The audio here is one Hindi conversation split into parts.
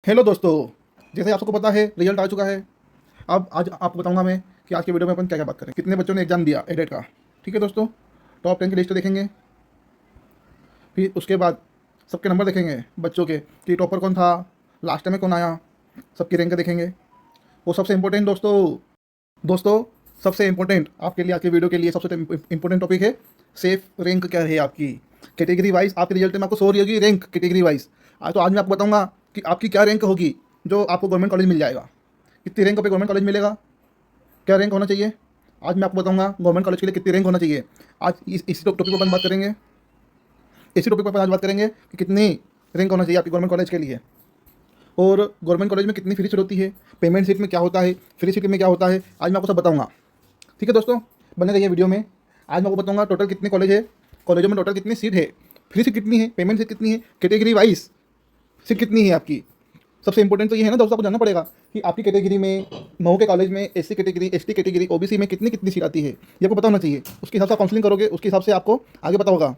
हेलो दोस्तों, जैसे आप सबको पता है रिजल्ट आ चुका है। अब आज आपको बताऊंगा मैं कि आज के वीडियो में अपन क्या क्या बात करें, कितने बच्चों ने एग्जाम दिया एडेड का। ठीक है दोस्तों, टॉप 10 की लिस्ट देखेंगे, फिर उसके बाद सबके नंबर देखेंगे बच्चों के कि टॉपर कौन था, लास्ट टाइम में कौन आया, सबकी रैंक देखेंगे। वो सबसे इम्पोर्टेंट दोस्तों सबसे इम्पोर्टेंट आपके लिए, आपके वीडियो के लिए सबसे इम्पोर्टेंट टॉपिक है सेफ रैंक क्या है आपकी कैटेगरी वाइज। आपके रिजल्ट में आपको शो रही होगी रैंक कैटेगरी वाइज। तो आज मैं आपको बताऊंगा कि आपकी क्या रैंक होगी जो आपको गवर्नमेंट कॉलेज मिल जाएगा। कितनी रैंक पे गवर्नमेंट कॉलेज मिलेगा, क्या रैंक होना चाहिए, आज मैं आपको बताऊंगा गवर्नमेंट कॉलेज के लिए कितनी रैंक होना चाहिए। आज इसी टॉपिक पर अपन बात करेंगे, इसी टॉपिक पर आज बात करेंगे कि कितनी रैंक होना चाहिए आपकी गवर्नमेंट कॉलेज के लिए, और गवर्नमेंट कॉलेज में कितनी फ्री सीट होती है, पेमेंट सीट में क्या होता है, फ्री सीट में क्या होता है, आज मैं आपको सब बताऊंगा। ठीक है दोस्तों, बने रहिए वीडियो में। आज मैं आपको बताऊंगा टोटल कितने कॉलेज है, कॉलेजों में टोटल कितनी सीट है, फ्री सीट कितनी है, पेमेंट सीट कितनी है, कैटेगरी वाइज सीट कितनी है आपकी। सबसे इंपॉर्टेंट तो ये है ना दोस्तों, आपको जानना पड़ेगा कि आपकी कैटेगरी में, मऊ के कॉलेज में SC category, ST category, OBC में कितनी कितनी सीट आती है, ये आपको पता होना चाहिए। उसके हिसाब से काउंसलिंग करोगे, उसके हिसाब से आपको आगे पता होगा।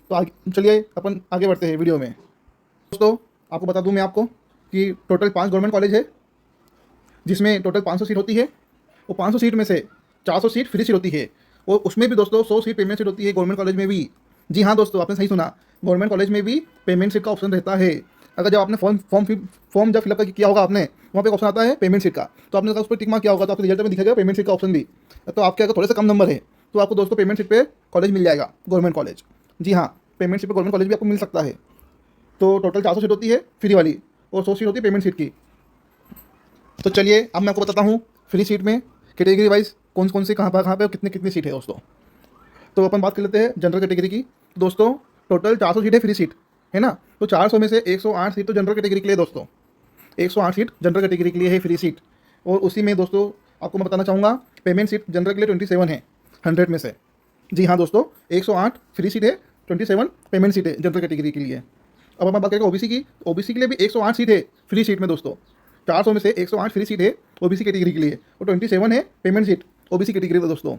तो आगे चलिए अपन आगे बढ़ते हैं वीडियो में। दोस्तों आपको बता दूं मैं आपको कि टोटल 5 गवर्नमेंट कॉलेज है जिसमें टोटल 500 सीट होती है। वो 500 सीट में से 400 सीट फ्री सीट होती है, और उसमें भी दोस्तों 100 सीट पेमेंट सीट होती है गवर्नमेंट कॉलेज में भी। जी हाँ दोस्तों, आपने सही सुना, गवर्नमेंट कॉलेज में भी पेमेंट सीट का ऑप्शन रहता है। अगर जब आपने फॉर्म जब फिलअप किया होगा आपने, वहाँ पे ऑप्शन आता है पेमेंट सीट का, तो आपने उस पर टिक मार्क किया होगा तो आपके रिजल्ट में दिखेगा पेमेंट सीट का ऑप्शन भी। तो आपके अगर थोड़े से कम नंबर है तो आपको दोस्तों पेमेंट सीट पे कॉलेज मिल जाएगा गवर्नमेंट कॉलेज। जी हाँ, पेमेंट सीट पे गवर्नमेंट कॉलेज भी आपको मिल सकता है। तो टोटल 400 सीट होती है फ्री वाली, और 100 सीट होती है पेमेंट सीट की। तो चलिए अब मैं आपको बताता हूँ फ्री सीट में कैटेगरी वाइज कौन सी कहाँ पे और कितनी कितनी सीट है दोस्तों। तो अपन बात कर लेते हैं जनरल कैटेगरी की। दोस्तों टोटल 400 सीट है फ्री सीट, है ना। तो 400 में से 108 सीट तो जनरल कैटेगरी के लिए दोस्तों, 108 सीट जनरल कैटेगरी के लिए है फ्री सीट। और उसी में दोस्तों आपको मैं बताना चाहूँगा पेमेंट सीट जनरल के लिए 27 है 100 में से। जी हाँ दोस्तों, 108 फ्री सीट है, 27 पेमेंट सीट है जनरल कैटेगरी के लिए। अब अपन बात करेंगे ओबीसी की। ओबीसी के लिए भी 108 सीट है फ्री सीट में दोस्तों। 400 में से 108 फ्री सीट है ओबीसी कैटेगरी के लिए, और 27 है पेमेंट सीट ओबीसी कैटेगरी में दोस्तों।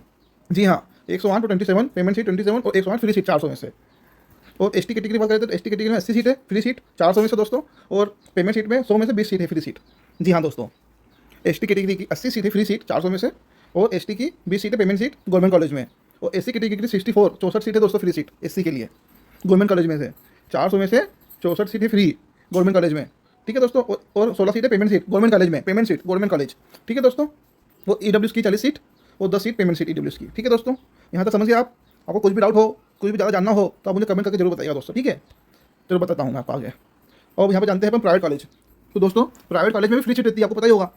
जी हाँ, 108 और 27 पेमेंट सीट 27 और 108 फ्री सीट 400 में से। और एसटी कैटेगरी बात करें तो एसटी कैटेगरी में 80 सीट है फ्री सीट 400 में से दोस्तों, और पेमेंट सीट में 100 में से 20 सीट है फ्री सीट। जी हाँ दोस्तों, एसटी कैटेगरी की 80 सीट है फ्री सीट 400 में से, और एसटी की 20 सीट है पेमेंट सीट गवर्नमेंट कॉलेज में। और एससी कैटेगरी की 64 सीट है दोस्तों फ्री सीट एससी के लिए गवर्नमेंट कॉलेज में से। 400 में से 64 सीट है फ्री गवर्नमेंट कॉलेज में। ठीक है दोस्तों, और 16 सीट है पेमेंट सीट गवर्नमेंट कॉलेज में, पेमेंट सीट गवर्नमेंट कॉलेज। ठीक है दोस्तों, वो ईडब्ल्यूएस की 40 सीट और 10 सीट पेमेंट सीट ईडब्ल्यूएस की। ठीक है दोस्तों, यहाँ तक समझिए आप। आपको कुछ भी डाउट हो, कुछ भी ज़्यादा जानना हो तो आप मुझे कमेंट करके जरूर बताइएगा दोस्तों। ठीक है, जरूर बताता हूँ मैं आपको आगे। और यहाँ पे जानते हैं अपन प्राइवेट कॉलेज। तो दोस्तों प्राइवेट कॉलेज में भी फ्री सीट रहती है, आपको पता ही होगा।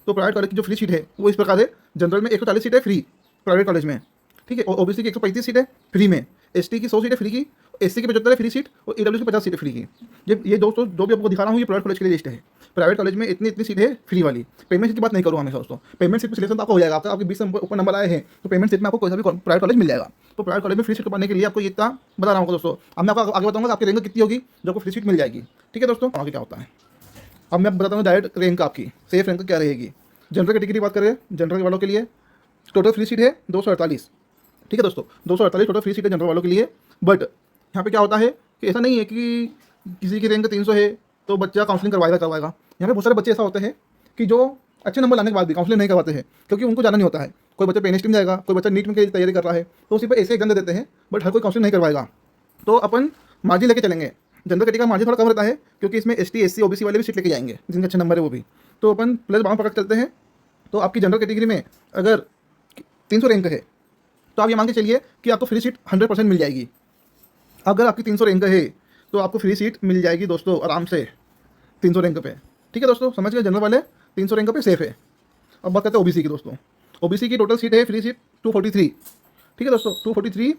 तो प्राइवेट कॉलेज की जो फ्री सीट है वो इस प्रकार है, जनरल में 140 सीट है फ्री प्राइवेट कॉलेज में। ठीक है, और ओबीसी की 135 सीट है फ्री में, एसटी की 100 सीट है फ्री की, एससी की 75 है फ्री सीट, और ईडब्ल्यूएस की 50 सीट है फ्री की। ये दोस्तों जो भी आपको दिखा रहा हूँ ये प्राइवेट कॉलेज के लिए लिस्ट है। प्राइवेट कॉलेज में इतनी इतनी सीट है फ्री वाली। पेमेंट सीट की बात नहीं करूँ हमेशा दोस्तों, पेमेंट सीट में सिलेक्शन तो आपको हो जाएगा, आपके 20 नंबर ऊपर नंबर आए हैं तो पेमेंट सीट में आपको कोई सा भी प्राइवेट कॉलेज मिल जाएगा। तो प्राइवेट कॉलेज में फ्री सीट पाने के लिए आपको ये इतना बता रहा हूँ दोस्तों। अब मैं आपको आगे बताऊँगा आपकी रैंक कितनी होगी जो आपको फ्री सीट मिल जाएगी। ठीक है दोस्तों, आगे क्या होता है अब मैं बताता हूँ डायरेक्ट रैंक आपकी सेफ रैंक क्या रहेगी। जनरल कैटेगरी की बात करें, जनरल वालों के लिए टोटल फ्री सीट है 248। ठीक है दोस्तों, 248 टोटल फ्री सीट है जनरल वालों के लिए। बट यहाँ पे क्या होता है कि ऐसा नहीं है कि किसी की रैंक 300 है तो बच्चा काउंसलिंग करवाएगा। यहाँ पे बहुत सारे बच्चे ऐसा होते हैं कि जो अच्छे नंबर लाने के बाद भी काउंसलिंग नहीं करवाते हैं, क्योंकि उनको जाना नहीं होता है। कोई बच्चा पेन स्ट्रीम जाएगा, कोई बच्चा नीट में की तैयारी कर रहा है, तो उसी पर ऐसे एग्जाम दे देते हैं, बट हर कोई काउंसलिंग नहीं करवाएगा। तो अपन मार्जिन लेके चलेंगे। जनरल कैटेगरी का मार्जिन थोड़ा कम रहता है क्योंकि इसमें एसटी एससी ओबीसी वाले भी सीट लेके जाएंगे जिनके अच्छे नंबर है वो भी। तो अपन प्लस बाउंड पकड़ चलते हैं। तो आपकी जनरल कैटेगरी में अगर 300 रैंक है तो आप ये मान के चलिए कि आपको फ्री सीट 100% मिल जाएगी। अगर आपकी 300 रैंक है तो आपको फ्री सीट मिल जाएगी दोस्तों आराम से 300 रैंक पे। ठीक है दोस्तों, समझ गए, जनरल वाले 300 रैंक पे सेफ है। अब बात करते हैं ओबीसी की दोस्तों। ओबीसी की टोटल सीट है फ्री सीट 243। ठीक है दोस्तों, 243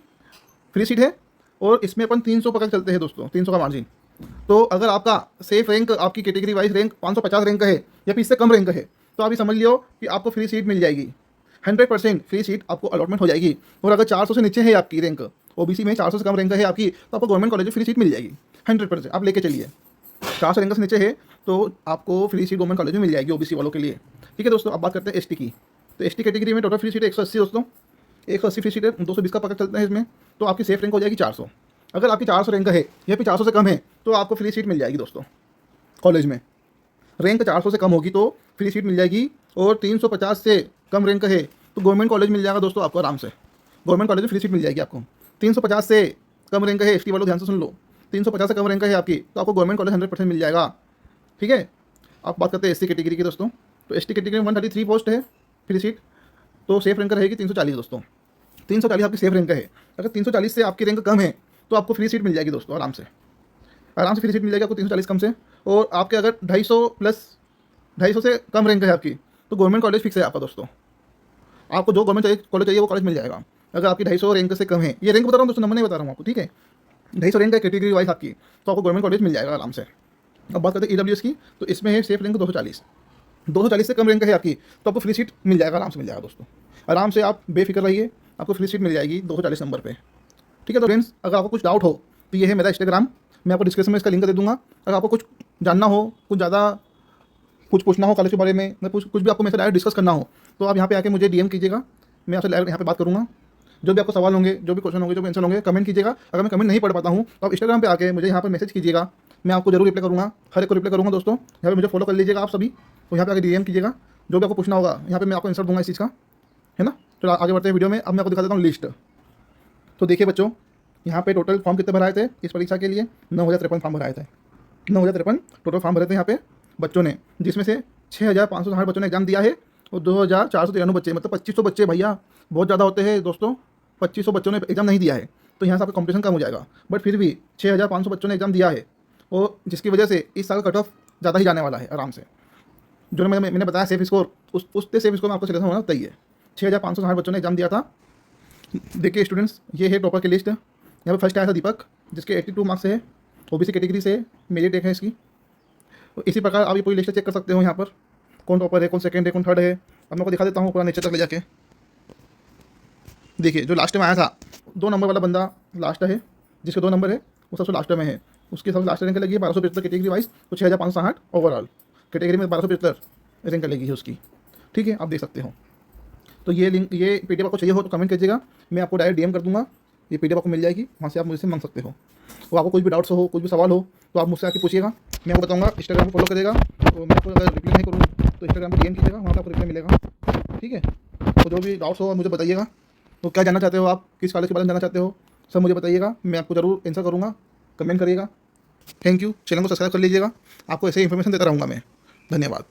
फ्री सीट है, और इसमें अपन 300 पकड़ चलते हैं दोस्तों, 300 का मार्जिन। तो अगर आपका सेफ रैंक, आपकी कैटेगरी वाइज रैंक 550 रैंक है या फिर इससे कम रैंक है, तो आप ये समझ लियो कि आपको फ्री सीट मिल जाएगी। 100% फ्री सीट आपको अलॉटमेंट हो जाएगी। और अगर 400 से नीचे है आपकी रैंक, ओबीसी में 400 से कम रैंक है आपकी, तो आपको गवर्नमेंट कॉलेज में फ्री सीट मिल जाएगी 100%। आप लेके चलिए, 400 रैंक से नीचे है तो आपको फ्री सीट गवर्नमेंट कॉलेज में मिल जाएगी ओबीसी वालों के लिए। ठीक है दोस्तों, अब बात करते हैं एसटी की। तो एसटी कैटेगरी में टोटल फ्री सीट है 180 दोस्तों, 180 फ्री सीट है, 220 का पकड़ चलते हैं इसमें। तो आपकी सेफ रैंक हो जाएगी 400। अगर आपकी 400 रैंक है या फिर 400 से कम है तो आपको फ्री सीट मिल जाएगी दोस्तों कॉलेज में। रैंक 400 से कम होगी तो फ्री सीट मिल जाएगी, और 350 से कम रैंक है तो गवर्नमेंट कॉलेज मिल जाएगा दोस्तों आपको आराम से। गवर्नमेंट कॉलेज में फ्री सीट मिल जाएगी आपको। 350 से कम रैंक है, एसटी वालों ध्यान से सुन लो, 350 से कम रैंक है आपकी तो आपको गवर्नमेंट कॉलेज 100% मिल जाएगा। ठीक है, आप बात करते हैं एससी कैटेगरी की दोस्तों। तो एसटी कैटेगरी में 133 पोस्ट है फ्री सीट, तो सेफ रैंक रहेगी 340 दोस्तों। 340 आपकी सेफ रैंक है। अगर 340 से आपकी रैंक कम है तो आपको फ्री सीट मिल जाएगी दोस्तों, आराम से फ्री सीट मिल जाएगी आपको 340 कम से। और आपके अगर 250 प्लस 250 से कम रैंक है आपकी तो गवर्नमेंट कॉलेज फिक्स है आपका दोस्तों। आपको जो गवर्नमेंट कॉलेज चाहिए वो कॉलेज मिल जाएगा। अगर आपकी 250 रैंक से कम है, ये रैंक बता रहा हूँ दोस्तों, नंबर नहीं बता रहा हूँ आपको, ठीक है, 250 रैंक है कैटेगरी वाइज आपकी, तो आपको गवर्नमेंट कॉलेज मिल जाएगा आराम से। अब बात करते हैं ईडब्ल्यूएस की, तो इसमें है सेफ रैंक 240 से कम रैंक है आपकी तो आपको फ्री सीट मिल जाएगा, आराम से मिल जाएगा दोस्तों। आराम से आप बेफिक्र रहिए, आपको फ्री सीट मिल जाएगी 240 नंबर पे। ठीक है, तो फ्रेंड्स अगर आपको कुछ डाउट हो तो ये है मेरा इंस्टाग्राम, मैं आपको डिस्क्रिप्शन में इसका लिंक दे दूंगा। अगर आपको कुछ जानना हो, कुछ ज़्यादा कुछ पूछना हो कॉलेज के बारे में, कुछ भी आपको मेरे से डायरेक्ट डिस्कस करना हो तो आप यहाँ पे आके मुझे डीएम कीजिएगा, मैं आपसे डायरेक्ट यहाँ पे बात करूँगा। जो भी आपको सवाल होंगे, जो भी क्वेश्चन होंगे, जो भी आंसर होंगे, कमेंट कीजिएगा। अगर मैं कमेंट नहीं पढ़ पाता हूँ तो आप इंस्टाग्राम पे आके मुझे यहाँ पर मैसेज कीजिएगा, मैं आपको जरूर रिप्लाई करूँगा, हर एक को रिप्लाई करूँगा दोस्तों। यहाँ पे मुझे फॉलो कर लीजिएगा आप सभी, तो यहाँ पे आके डीएम कीजिएगा, जो भी आपको पूछना होगा यहाँ पे मैं आपको आंसर दूंगा इस चीज़ का, है ना। चलो आगे बढ़ते हैं वीडियो में। अब मैं आपको दिखा देता हूँ लिस्ट। तो देखिए बच्चों, यहाँ पे टोटल फॉर्म कितने भराए थे इस परीक्षा के लिए, 9053 फॉर्म भराए थे। 9053 टोटल फॉर्म भरे थे यहाँ पे बच्चों ने, जिसमें से 6560 बच्चों ने एग्जाम दिया है और 2493 बच्चे, मतलब 2500 बच्चे, भैया बहुत ज़्यादा होते हैं दोस्तों, 2500 बच्चों ने एग्जाम नहीं दिया है तो यहाँ से आपका कॉम्पिटिशन कम हो जाएगा। बट फिर भी 6500 बच्चों ने एग्जाम दिया है, और जिसकी वजह से इस साल कट ऑफ ज़्यादा ही जाने वाला है आराम से। जो मैंने बताया सेफ स्कोर, उससे सेफ स्कोर में आपको सिलेक्शन होना चाहिए। 6560 बच्चों ने एग्जाम दिया था। देखिए स्टूडेंट्स, ये है टॉपर की लिस्ट। यहाँ पे फर्स्ट आया था दीपक, जिसके 82 मार्क्स है, ओबीसी कैटेगरी से, मेरिट एक है इसकी। तो इसी प्रकार आप ये पूरी लिस्ट चेक कर सकते हो यहाँ पर, कौन टॉपर है, कौन सेकंड है, कौन थर्ड है। अब मैं आपको दिखा देता हूँ पूरा नीचे तक ले जाके। देखिए जो लास्ट में आया था, 2 नंबर वाला बंदा लास्ट है, जिसके 2 नंबर है वो सबसे लास्ट में है, उसकी सबसे लास्ट रैंक लगी है 1275 कैटेगरी वाइज, तो 6560 ओवरऑल कैटेगरी में 1275 रैंक लगी है उसकी। ठीक है, आप देख सकते हो। तो ये लिंक, ये पीडीएफ आपको चाहिए हो तो कमेंट कीजिएगा, मैं आपको डायरेक्ट डीएम कर दूंगा, ये पीडीएफ आपको मिल जाएगी, वहाँ से आप मुझसे मांग सकते हो। और आपको कुछ भी डाउट्स हो, कुछ भी सवाल हो तो आप मुझसे आके पूछिएगा, मैं आपको बताऊंगा। इंस्टाग्राम को फॉलो करेगा, तो मैं आपको अगर रिप्लाई नहीं करूँ तो इंस्टाग्राम पर डीएम कीजिएगा, वहाँ पर आपको रिप्लाई मिलेगा। ठीक है, तो जो भी डाउट्स हो मुझे बताइएगा, तो क्या जानना चाहते हो आप, किस कॉलेज के बारे में जानना चाहते हो, सब मुझे बताइएगा, मैं आपको ज़रूर आंसर करूँगा, कमेंट करिएगा। थैंक यू, चैनल को सब्सक्राइब कर लीजिएगा, आपको ऐसे ही इन्फॉर्मेशन देता रहूँगा मैं। धन्यवाद।